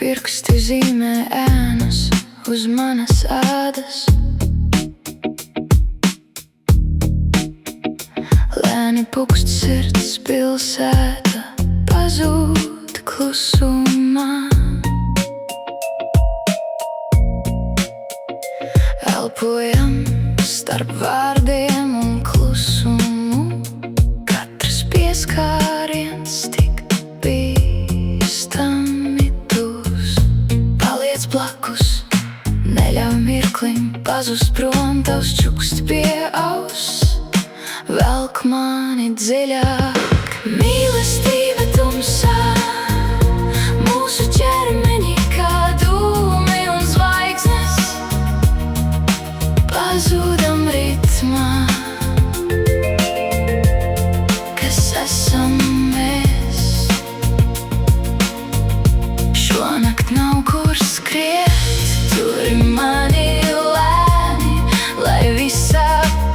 pirksti zīmē ēnas uz manas ādas. Lēni pukst sirds, pilsēta pazūd klusumā. Elpojam starp vārdiem un klusumu, katrs pieskāriens tik bīstami tuvs. Paliec blakus, neļauj mirklim pazust prom, tavs čukst pie auss, velk mani dziļāk. Mīlestība tumsā, mūsu ķermeņi kā dūmi un zvaigznes, pazūdam ritmā, kas esam mēs. Šonakt nav kur skriet, turi mani lēni, lai visā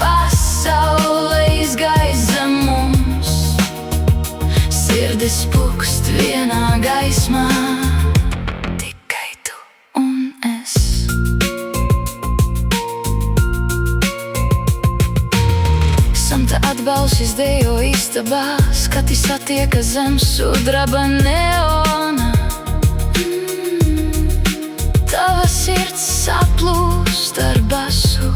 pasaule izgaisa mums. Sirdis pukst vienā gaismā, tikai tu un es. Samta atbalsis dejo istabā, skati satiekas zem sudraba neona. Tava sirds saplūst ar basu,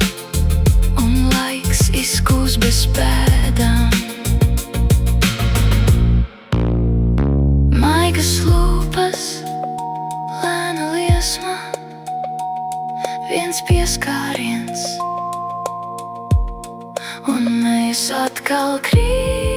un laiks izkūst bez pēdām. Maigas lūpas, lēna liesma, viens pieskāriens, un mēs atkal krīt.